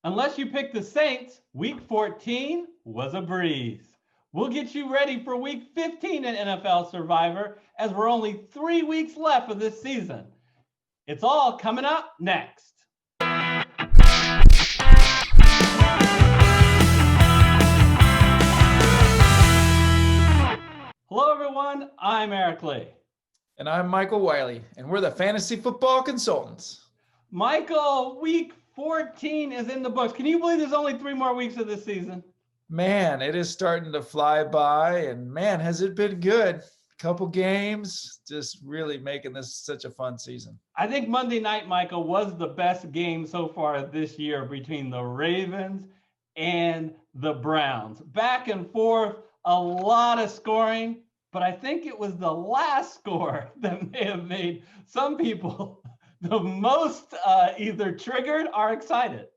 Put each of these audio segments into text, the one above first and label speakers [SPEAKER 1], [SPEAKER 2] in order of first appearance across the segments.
[SPEAKER 1] Unless you pick the Saints, Week 14 was a breeze. We'll get you ready for Week 15 in NFL Survivor, as we're only 3 weeks left of this season. It's all coming up next. Hello, everyone. I'm Eric Lee.
[SPEAKER 2] And I'm Michael Wiley, and we're the Fantasy Football Consultants.
[SPEAKER 1] Michael, Week 14 is in the books. Can you believe there's only 3 more weeks of this season?
[SPEAKER 2] Man, it is starting to fly by, and man, has it been good. Couple games, just really making this such a fun season.
[SPEAKER 1] I think Monday night, Michael, was the best game so far this year between the Ravens and the Browns. Back and forth, a lot of scoring, but I think it was the last score that may have made some people the most either triggered or excited.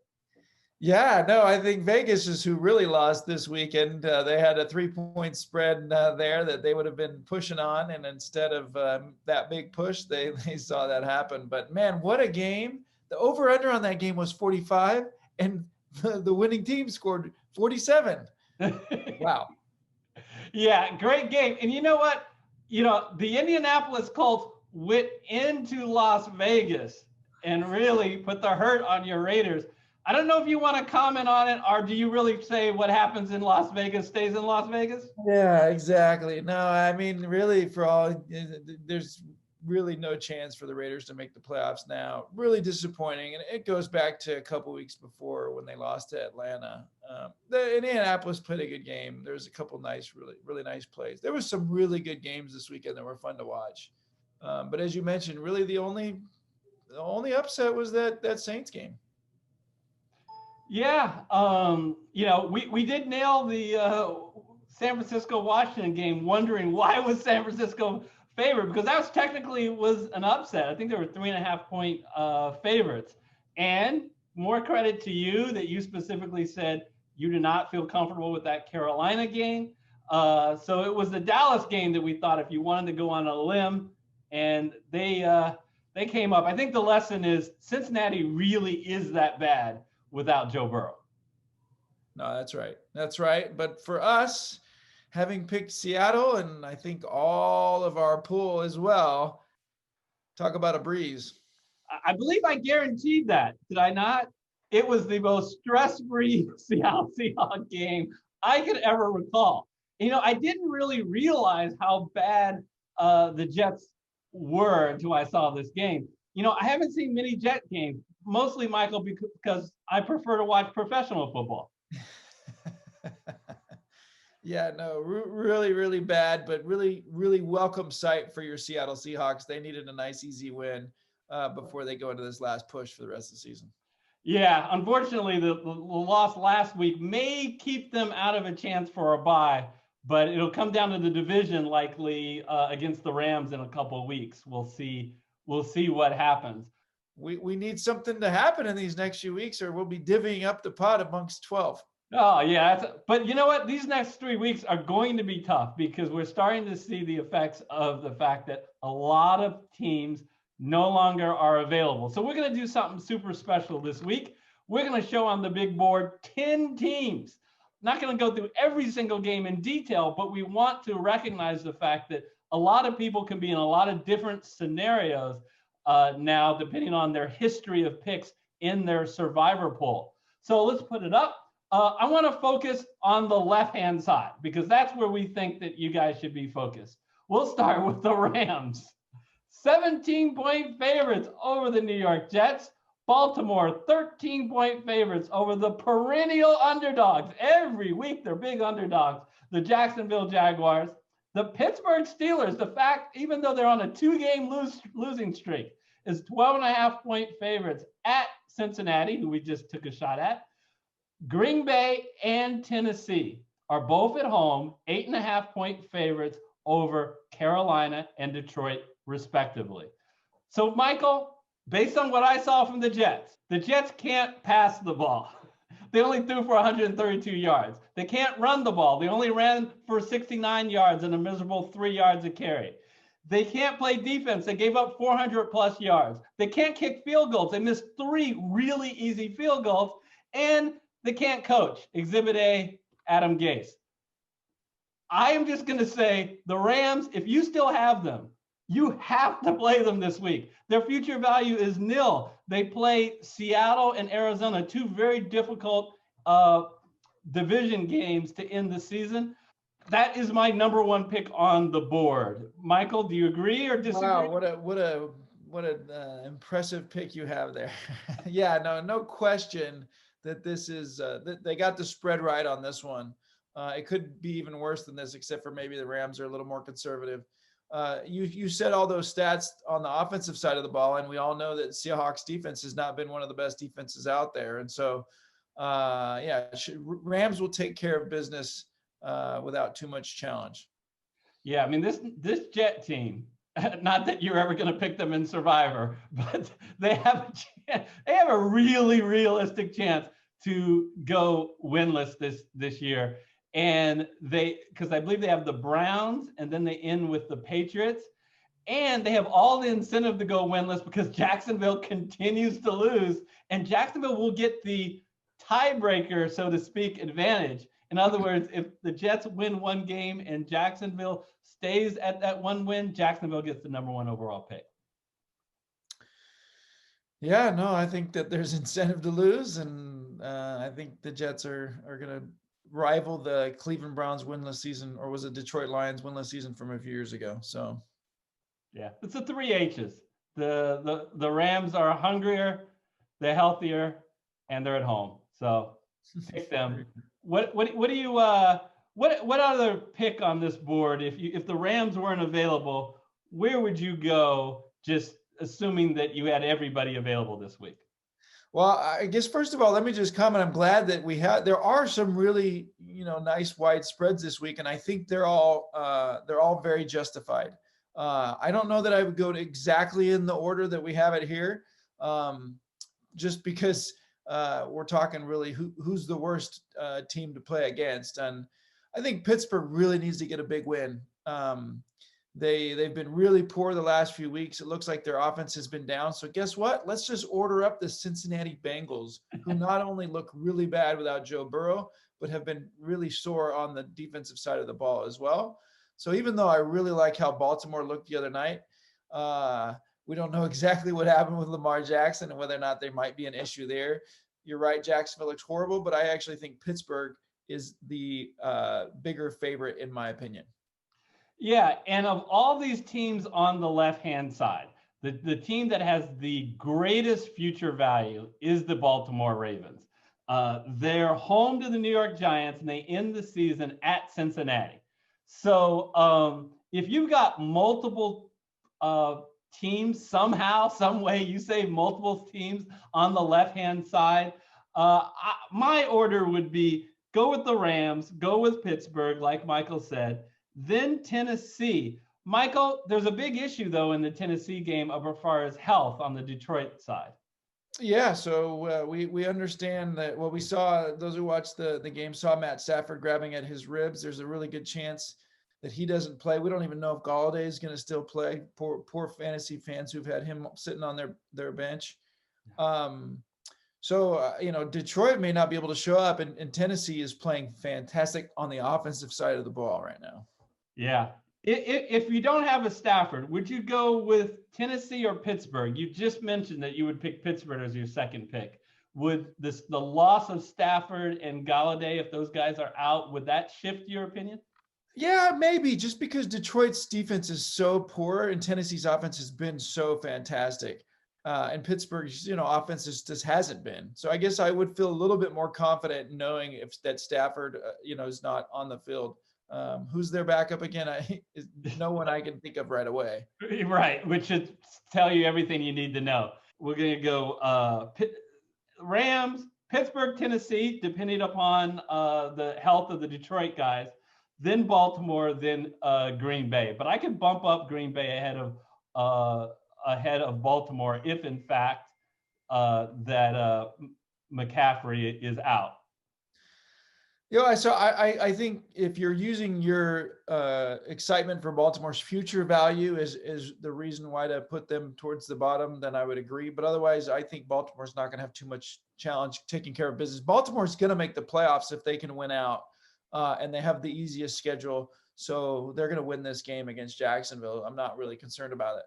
[SPEAKER 2] Yeah, no, I think Vegas is who really lost this weekend. They had a 3-point spread there that they would have been pushing on, and instead of that big push, they saw that happen. But man, what a game. The over-under on that game was 45, and the winning team scored 47. Wow.
[SPEAKER 1] Yeah, great game. And you know what? The Indianapolis Colts went into Las Vegas and really put the hurt on your Raiders. I don't know if you want to comment on it, or do you really say what happens in Las Vegas stays in Las Vegas?
[SPEAKER 2] Yeah, exactly. No, I mean, really, there's really no chance for the Raiders to make the playoffs now. Really disappointing. And it goes back to a couple weeks before when they lost to Atlanta. The Indianapolis played a good game. There was a couple nice, really nice plays. There was some really good games this weekend that were fun to watch. But as you mentioned, really the only upset was that Saints game.
[SPEAKER 1] Yeah, we did nail the San Francisco-Washington game, wondering why was San Francisco favored, because that was technically an upset. I think there were 3.5-point favorites. And more credit to you that you specifically said you did not feel comfortable with that Carolina game. So it was the Dallas game that we thought if you wanted to go on a limb, and they came up. I think the lesson is Cincinnati really is that bad without Joe Burrow.
[SPEAKER 2] No, that's right. That's right. But for us, having picked Seattle, and I think all of our pool as well, talk about a breeze.
[SPEAKER 1] I believe I guaranteed that. Did I not? It was the most stress-free Seattle Seahawks game I could ever recall. I didn't really realize how bad the Jets were until I saw this game. I haven't seen many Jet games, mostly, Michael, because I prefer to watch professional football.
[SPEAKER 2] Yeah, no, really, really bad, but really, really welcome sight for your Seattle Seahawks. They needed a nice, easy win before they go into this last push for the rest of the season.
[SPEAKER 1] Yeah, unfortunately, the loss last week may keep them out of a chance for a bye, but it'll come down to the division likely against the Rams in a couple of weeks. We'll see what happens.
[SPEAKER 2] We need something to happen in these next few weeks, or we'll be divvying up the pot amongst 12.
[SPEAKER 1] Oh, yeah. But you know what? These next 3 weeks are going to be tough because we're starting to see the effects of the fact that a lot of teams no longer are available. So we're going to do something super special this week. We're going to show on the big board 10 teams. Not going to go through every single game in detail, but we want to recognize the fact that a lot of people can be in a lot of different scenarios now, depending on their history of picks in their survivor pool. So let's put it up. I want to focus on the left-hand side because that's where we think that you guys should be focused. We'll start with the Rams. 17-point favorites over the New York Jets. Baltimore, 13-point favorites over the perennial underdogs. Every week, they're big underdogs. The Jacksonville Jaguars. The Pittsburgh Steelers, the fact, even though they're on a 2-game losing streak, is 12.5-point favorites at Cincinnati, who we just took a shot at. Green Bay and Tennessee are both at home, 8.5-point favorites over Carolina and Detroit, respectively. So, Michael, based on what I saw from the Jets can't pass the ball. They only threw for 132 yards. They can't run the ball. They only ran for 69 yards and a miserable 3 yards a carry. They can't play defense. They gave up 400 plus yards. They can't kick field goals. They missed 3 really easy field goals. and they can't coach. Exhibit A, Adam Gase. I am just going to say the Rams, if you still have them, you have to play them this week. Their future value is nil. They play Seattle and Arizona, two very difficult division games to end the season. That is my number one pick on the board. Michael, do you agree or disagree?
[SPEAKER 2] Wow, what an impressive pick you have there. Yeah, no question that this is that they got the spread right on this one. It could be even worse than this, except for maybe the Rams are a little more conservative. You said all those stats on the offensive side of the ball, and we all know that Seahawks defense has not been one of the best defenses out there. And so, Rams will take care of business without too much challenge.
[SPEAKER 1] Yeah, I mean, this Jet team, not that you're ever going to pick them in Survivor, but they have a really realistic chance to go winless this year. And because I believe they have the Browns, and then they end with the Patriots, and they have all the incentive to go winless because Jacksonville continues to lose, and Jacksonville will get the tiebreaker, so to speak, advantage. In other words, if the Jets win one game and Jacksonville stays at that one win, Jacksonville gets the number one overall pick.
[SPEAKER 2] Yeah, no, I think that there's incentive to lose, and I think the Jets are going to rival the Cleveland Browns winless season, or was it Detroit Lions winless season from a few years ago? So,
[SPEAKER 1] yeah, it's the three H's. The Rams are hungrier, they're healthier, and they're at home. So pick them. What do you what other pick on this board? If the Rams weren't available, where would you go? Just assuming that you had everybody available this week.
[SPEAKER 2] Well, I guess first of all, let me just comment. I'm glad that there are some really, nice wide spreads this week, and I think they're all very justified. I don't know that I would go to exactly in the order that we have it here, just because we're talking really who's the worst team to play against, and I think Pittsburgh really needs to get a big win. They've been really poor the last few weeks. It looks like their offense has been down. So guess what? Let's just order up the Cincinnati Bengals, who not only look really bad without Joe Burrow, but have been really sore on the defensive side of the ball as well. So even though I really like how Baltimore looked the other night, we don't know exactly what happened with Lamar Jackson and whether or not there might be an issue there. You're right, Jacksonville looks horrible, but I actually think Pittsburgh is the bigger favorite in my opinion.
[SPEAKER 1] Yeah, and of all these teams on the left-hand side, the team that has the greatest future value is the Baltimore Ravens. They're home to the New York Giants, and they end the season at Cincinnati. So if you've got multiple teams somehow, some way, you say multiple teams on the left-hand side, my order would be go with the Rams, go with Pittsburgh, like Michael said, then Tennessee. Michael, there's a big issue, though, in the Tennessee game as far as health on the Detroit side.
[SPEAKER 2] Yeah, so we understand that what we saw, those who watched the game saw Matt Stafford grabbing at his ribs. There's a really good chance that he doesn't play. We don't even know if Galladay is going to still play. Poor fantasy fans who've had him sitting on their bench. Detroit may not be able to show up, and Tennessee is playing fantastic on the offensive side of the ball right now.
[SPEAKER 1] Yeah. If you don't have a Stafford, would you go with Tennessee or Pittsburgh? You just mentioned that you would pick Pittsburgh as your second pick. Would the loss of Stafford and Galladay, if those guys are out, would that shift your opinion?
[SPEAKER 2] Yeah, maybe, just because Detroit's defense is so poor and Tennessee's offense has been so fantastic. And Pittsburgh's, offense just hasn't been. So I guess I would feel a little bit more confident knowing that Stafford, is not on the field. Who's their backup again? No one I can think of right away.
[SPEAKER 1] Right, which should tell you everything you need to know. We're going to go Rams, Pittsburgh, Tennessee, depending upon the health of the Detroit guys, then Baltimore, then Green Bay. But I could bump up Green Bay ahead of Baltimore if, in fact, that McCaffrey is out.
[SPEAKER 2] Yeah, so I think if you're using your excitement for Baltimore's future value is the reason why to put them towards the bottom, then I would agree. But otherwise, I think Baltimore's not going to have too much challenge taking care of business. Baltimore's going to make the playoffs if they can win out, and they have the easiest schedule, so they're going to win this game against Jacksonville. I'm not really concerned about it.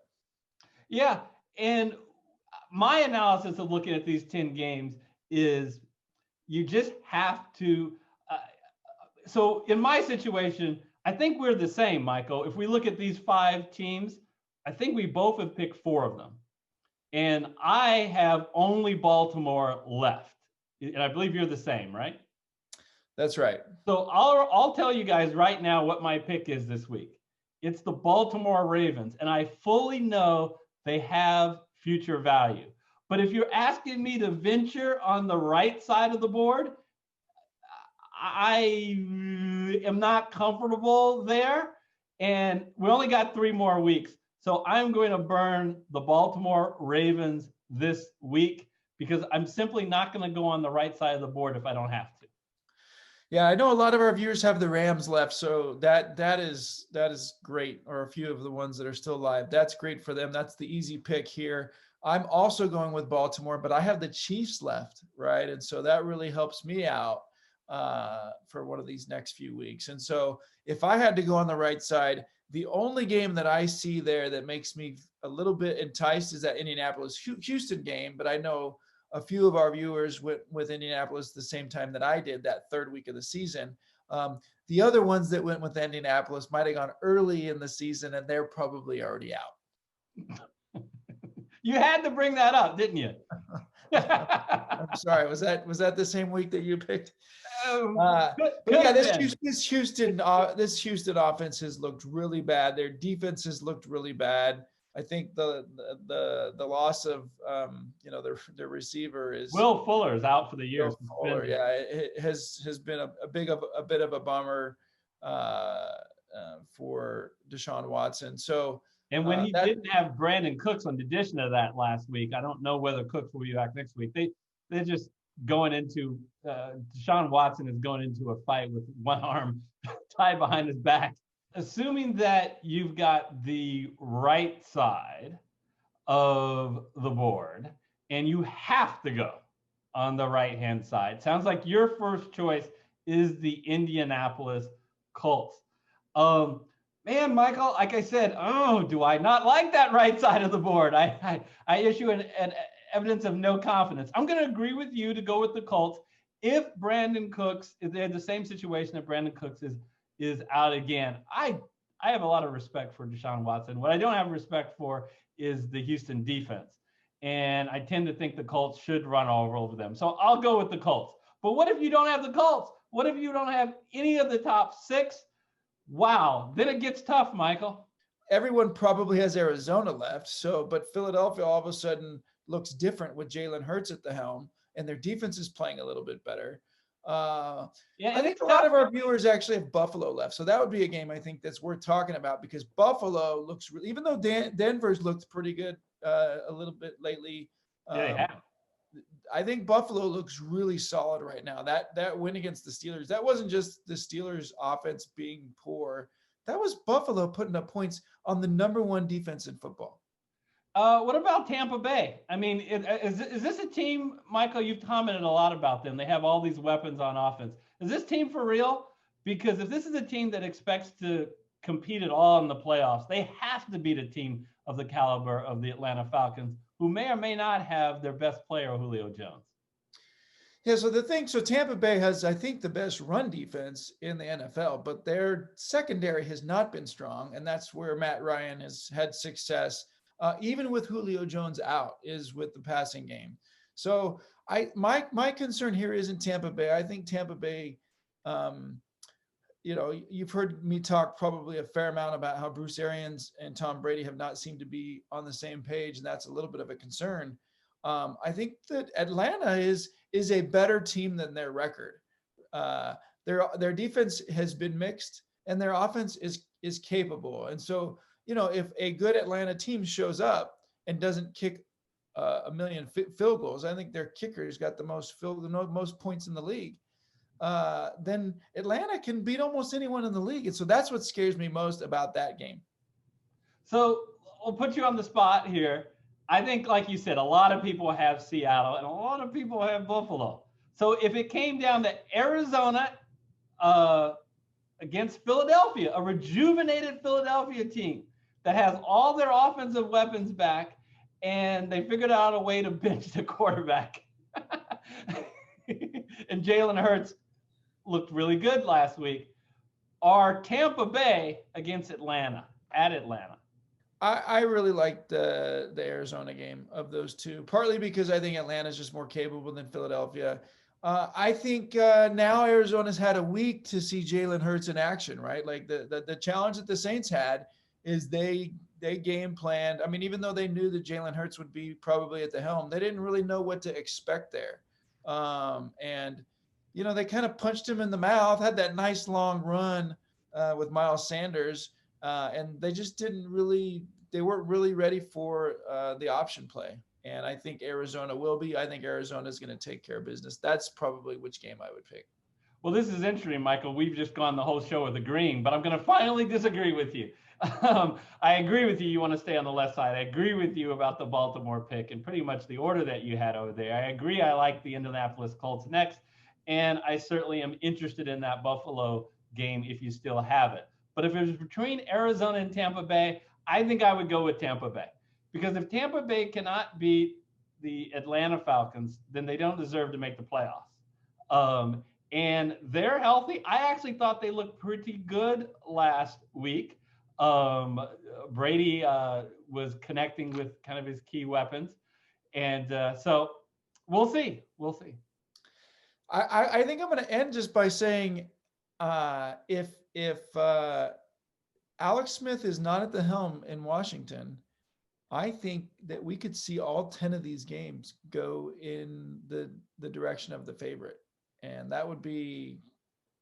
[SPEAKER 1] Yeah, and my analysis of looking at these 10 games is you just have to. So in my situation, I think we're the same, Michael. If we look at these 5 teams, I think we both have picked 4 of them. And I have only Baltimore left. And I believe you're the same, right?
[SPEAKER 2] That's right.
[SPEAKER 1] So I'll tell you guys right now what my pick is this week. It's the Baltimore Ravens. And I fully know they have future value. But if you're asking me to venture on the right side of the board, I am not comfortable there. And we only got 3 more weeks. So I'm going to burn the Baltimore Ravens this week because I'm simply not going to go on the right side of the board if I don't have to.
[SPEAKER 2] Yeah, I know a lot of our viewers have the Rams left, so that is great. Or a few of the ones that are still alive. That's great for them. That's the easy pick here. I'm also going with Baltimore, but I have the Chiefs left, right? And so that really helps me out for one of these next few weeks. And so if I had to go on the right side, the only game that I see there that makes me a little bit enticed is that Indianapolis Houston game. But I know a few of our viewers went with Indianapolis the same time that I did, that 3rd week of the season. The other ones that went with Indianapolis might have gone early in the season, and they're probably already out.
[SPEAKER 1] You had to bring that up, didn't you?
[SPEAKER 2] I'm sorry. Was that the same week that you picked? This Houston offense has looked really bad. Their defense has looked really bad. I think the loss of their receiver is
[SPEAKER 1] Will Fuller is out for the year.
[SPEAKER 2] Fuller, yeah, it has been a bit of a bummer for Deshaun Watson. So.
[SPEAKER 1] And when he didn't have Brandon Cooks on addition to that last week, I don't know whether Cooks will be back next week. They're just going into Deshaun Watson is going into a fight with one arm tied behind his back. Assuming that you've got the right side of the board and you have to go on the right-hand side, sounds like your first choice is the Indianapolis Colts. Man, Michael, like I said, do I not like that right side of the board? I issue an evidence of no confidence. I'm going to agree with you to go with the Colts. If Brandon Cooks, if they're the same situation that Brandon Cooks is out again, I have a lot of respect for Deshaun Watson. What I don't have respect for is the Houston defense. And I tend to think the Colts should run all over them. So I'll go with the Colts. But what if you don't have the Colts? What if you don't have any of the top 6? Wow, then it gets tough, Michael.
[SPEAKER 2] Everyone probably has Arizona left. But Philadelphia all of a sudden looks different with Jalen Hurts at the helm, and their defense is playing a little bit better. I think a lot of our viewers actually have Buffalo left. So that would be a game I think that's worth talking about because Buffalo looks, even though Denver's looked pretty good a little bit lately.
[SPEAKER 1] They have.
[SPEAKER 2] I think Buffalo looks really solid right now. That win against the Steelers, that wasn't just the Steelers offense being poor. That was Buffalo putting up points on the #1 defense in football.
[SPEAKER 1] What about Tampa Bay? I mean, is this a team, Michael, you've commented a lot about them. They have all these weapons on offense. Is this team for real? Because if this is a team that expects to compete at all in the playoffs, they have to beat a team of the caliber of the Atlanta Falcons, who may or may not have their best player, Julio Jones.
[SPEAKER 2] Yeah, so Tampa Bay has, I think, the best run defense in the NFL, but their secondary has not been strong, and that's where Matt Ryan has had success, even with Julio Jones out, is with the passing game. So my concern here isn't Tampa Bay. I think Tampa Bay, you've heard me talk probably a fair amount about how Bruce Arians and Tom Brady have not seemed to be on the same page, and that's a little bit of a concern. I think that Atlanta is a better team than their record. Their defense has been mixed, and their offense is capable. And so, if a good Atlanta team shows up and doesn't kick a million field goals, I think their kicker's got the most points in the league. then Atlanta can beat almost anyone in the league. And so that's what scares me most about that game.
[SPEAKER 1] So I'll put you on the spot here. I think, like you said, a lot of people have Seattle and a lot of people have Buffalo. So if it came down to Arizona against Philadelphia, a rejuvenated Philadelphia team that has all their offensive weapons back, and they figured out a way to bench the quarterback. And Jalen Hurts looked really good last week. Are Tampa Bay against Atlanta, at Atlanta?
[SPEAKER 2] I really like the Arizona game of those two, partly because I think Atlanta is just more capable than Philadelphia. I think now Arizona's had a week to see Jalen Hurts in action, right? Like the challenge that the Saints had is they game planned. I mean, even though they knew that Jalen Hurts would be probably at the helm, they didn't really know what to expect there. And, you know, they kind of punched him in the mouth, had that nice long run with Miles Sanders. And they just they weren't really ready for the option play. And I think Arizona will be. I think Arizona is going to take care of business. That's probably which game I would pick.
[SPEAKER 1] Well, this is interesting, Michael. We've just gone the whole show with agreeing, but I'm going to finally disagree with you. I agree with you. You want to stay on the left side. I agree with you about the Baltimore pick and pretty much the order that you had over there. I agree. I like the Indianapolis Colts next. And I certainly am interested in that Buffalo game if you still have it. But if it was between Arizona and Tampa Bay, I think I would go with Tampa Bay. Because if Tampa Bay cannot beat the Atlanta Falcons, then they don't deserve to make the playoffs. And they're healthy. I actually thought they looked pretty good last week. Brady was connecting with kind of his key weapons. And so we'll see. We'll see.
[SPEAKER 2] I think I'm going to end just by saying if Alex Smith is not at the helm in Washington, I think that we could see all 10 of these games go in the direction of the favorite. And that would be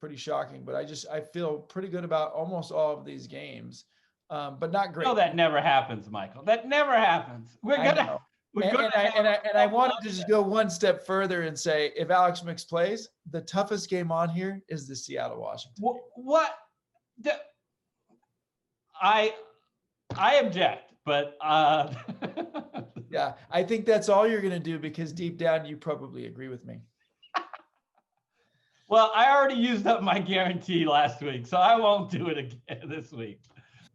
[SPEAKER 2] pretty shocking. But I feel pretty good about almost all of these games, but not great.
[SPEAKER 1] No, that never happens, Michael. That never happens.
[SPEAKER 2] And I wanted to just go one step further and say, if Alex Smith plays, the toughest game on here is the Seattle-Washington.
[SPEAKER 1] What? I object, but
[SPEAKER 2] yeah, I think that's all you're going to do because deep down you probably agree with me.
[SPEAKER 1] Well, I already used up my guarantee last week, so I won't do it again this week.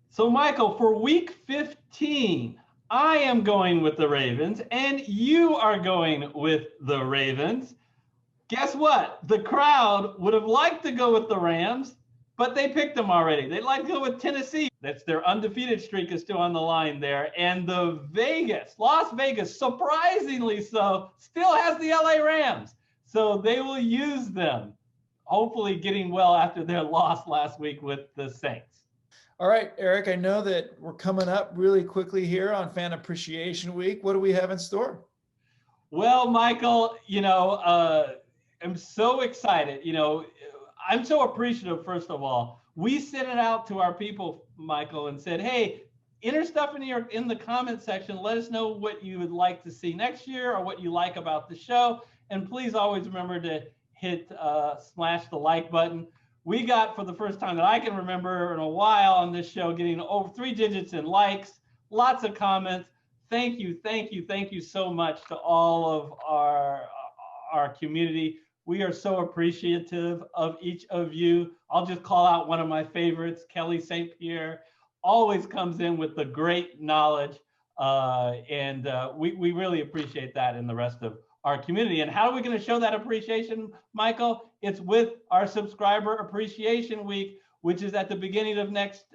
[SPEAKER 1] So, Michael, for week 15, I am going with the Ravens, and you are going with the Ravens. Guess what? The crowd would have liked to go with the Rams, but they picked them already. They'd like to go with Tennessee. That's their undefeated streak is still on the line there. And the Las Vegas, surprisingly so, still has the LA Rams. So they will use them, hopefully getting well after their loss last week with the Saints.
[SPEAKER 2] All right, Eric, I know that we're coming up really quickly here on Fan Appreciation Week. What do we have in store?
[SPEAKER 1] Well, Michael, I'm so excited. I'm so appreciative, first of all. We sent it out to our people, Michael, and said, hey, enter stuff in the comment section. Let us know what you would like to see next year or what you like about the show. And please always remember to hit smash the like button. We got, for the first time that I can remember in a while on this show, getting over 3 digits in likes, lots of comments. Thank you so much to all of our community. We are so appreciative of each of you. I'll just call out one of my favorites, Kelly St. Pierre, always comes in with the great knowledge. And we really appreciate that in the rest of our community. And how are we going to show that appreciation, Michael? It's with our Subscriber Appreciation Week, which is at the beginning of next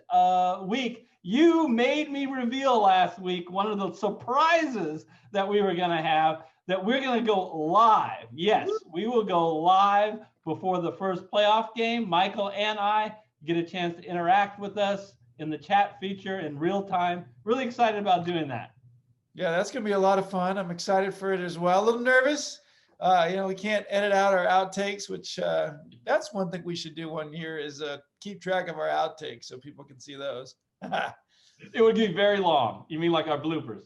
[SPEAKER 1] week. You made me reveal last week one of the surprises that we were going to have, that we're going to go live. Yes, we will go live before the first playoff game. Michael and I get a chance to interact with us in the chat feature in real time. Really excited about doing that.
[SPEAKER 2] Yeah, that's going to be a lot of fun. I'm excited for it as well. A little nervous. We can't edit out our outtakes, which that's one thing we should do one year is keep track of our outtakes so people can see those.
[SPEAKER 1] It would be very long. You mean like our bloopers?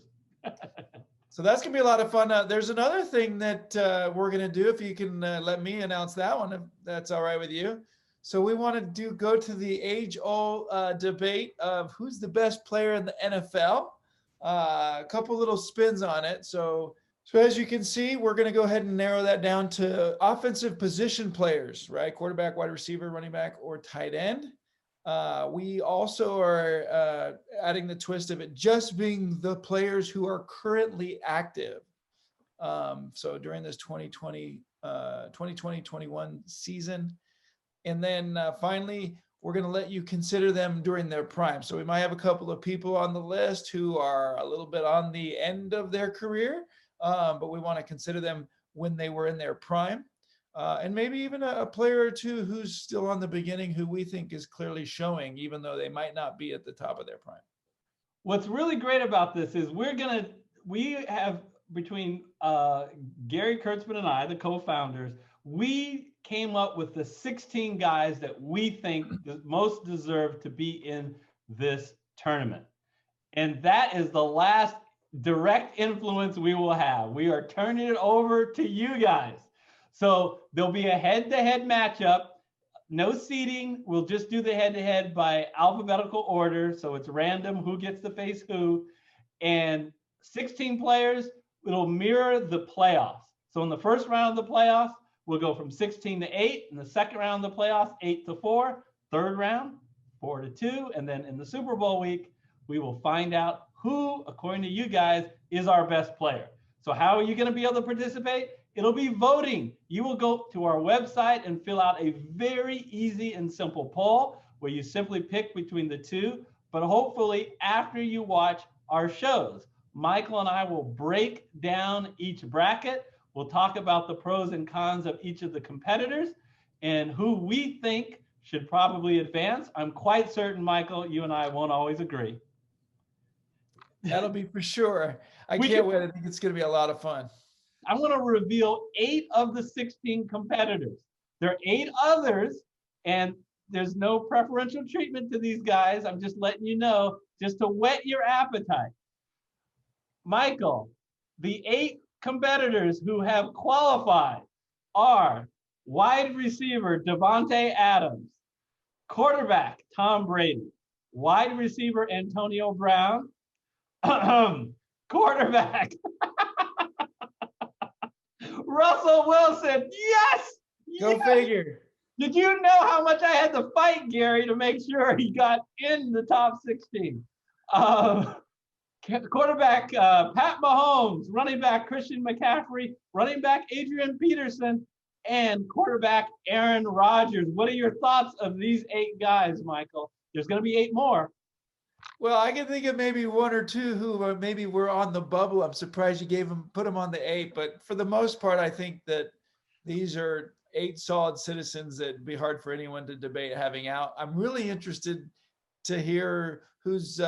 [SPEAKER 2] So that's going to be a lot of fun. There's another thing that we're going to do, if you can let me announce that one, if that's all right with you. So we want to go to the age-old debate of who's the best player in the NFL. A couple little spins on it. So as you can see, we're going to go ahead and narrow that down to offensive position players, right? Quarterback, wide receiver, running back, or tight end. We also are adding the twist of it just being the players who are currently active. So during this 2020-21 season. And then finally, we're going to let you consider them during their prime. So we might have a couple of people on the list who are a little bit on the end of their career, but we want to consider them when they were in their prime. And maybe even a player or two who's still on the beginning who we think is clearly showing, even though they might not be at the top of their prime.
[SPEAKER 1] What's really great about this is we have between Gary Kurtzman and I, the co-founders, we came up with the 16 guys that we think most deserve to be in this tournament. And that is the last direct influence we will have. We are turning it over to you guys. So there'll be a head-to-head matchup. No seeding. We'll just do the head-to-head by alphabetical order. So it's random who gets to face who. And 16 players, it'll mirror the playoffs. So in the first round of the playoffs, we'll go from 16 to 8. In the second round of the playoffs, 8 to 4. Third round, 4 to 2. And then in the Super Bowl week, we will find out who, according to you guys, is our best player. So how are you going to be able to participate? It'll be voting. You will go to our website and fill out a very easy and simple poll where you simply pick between the two. But hopefully, after you watch our shows, Michael and I will break down each bracket. We'll talk about the pros and cons of each of the competitors and who we think should probably advance. I'm quite certain, Michael, you and I won't always agree.
[SPEAKER 2] That'll be for sure. I can't wait. I think it's going to be a lot of fun.
[SPEAKER 1] I'm going to reveal 8 of the 16 competitors. There are 8 others, and there's no preferential treatment to these guys. I'm just letting you know, just to whet your appetite. Michael, the 8 competitors who have qualified are wide receiver Devontae Adams, quarterback Tom Brady, wide receiver Antonio Brown, quarterback Russell Wilson. Yes!
[SPEAKER 2] Go figure.
[SPEAKER 1] Did you know how much I had to fight Gary to make sure he got in the top 16? Quarterback Pat Mahomes, running back Christian McCaffrey, running back Adrian Peterson, and quarterback Aaron Rodgers. What are your thoughts of these 8 guys, Michael? There's going to be 8 more.
[SPEAKER 2] Well, I can think of maybe 1 or 2 who maybe were on the bubble. I'm surprised you put them on the 8, but for the most part, I think that these are 8 solid citizens that'd be hard for anyone to debate having out. I'm really interested to hear who's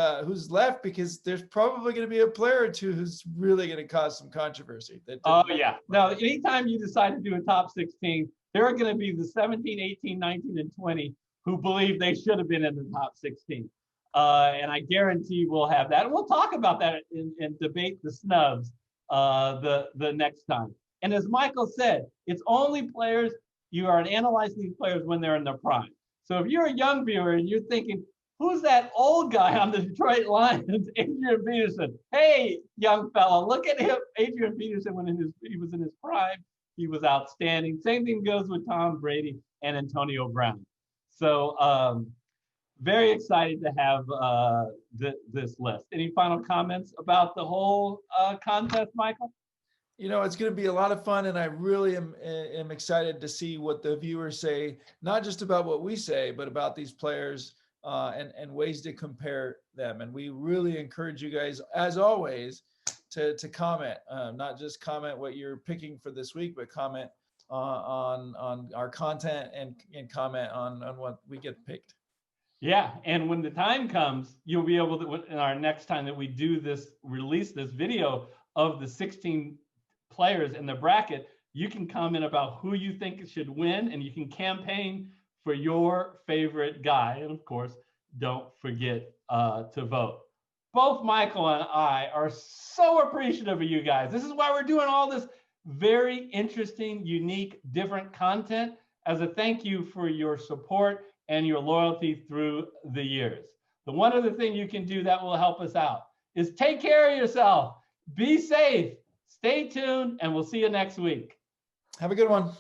[SPEAKER 2] left, because there's probably going to be a player or 2 who's really going to cause some controversy.
[SPEAKER 1] Oh, yeah. Now, anytime you decide to do a top 16, there are going to be the 17, 18, 19, and 20 who believe they should have been in the top 16. And I guarantee we'll have that. And we'll talk about that and debate the snubs the next time. And as Michael said, it's only players, you are analyzing these players when they're in their prime. So if you're a young viewer and you're thinking, who's that old guy on the Detroit Lions, Adrian Peterson? Hey, young fella, look at him. Adrian Peterson, when he was in his prime, he was outstanding. Same thing goes with Tom Brady and Antonio Brown. So very excited to have this list. Any final comments about the whole contest, Michael?
[SPEAKER 2] You know, it's going to be a lot of fun, and I really am excited to see what the viewers say, not just about what we say, but about these players and ways to compare them. And we really encourage you guys, as always, to comment, not just comment what you're picking for this week, but comment on our content and comment on what we get picked.
[SPEAKER 1] Yeah, and when the time comes, you'll be able to, in our next time that we do this, release this video of the 16 players in the bracket, you can comment about who you think should win, and you can campaign for your favorite guy. And of course, don't forget to vote. both Michael and I are so appreciative of you guys. This is why we're doing all this very interesting, unique, different content as a thank you for your support and your loyalty through the years. The one other thing you can do that will help us out is take care of yourself. Be safe. Stay tuned, and we'll see you next week.
[SPEAKER 2] Have a good one.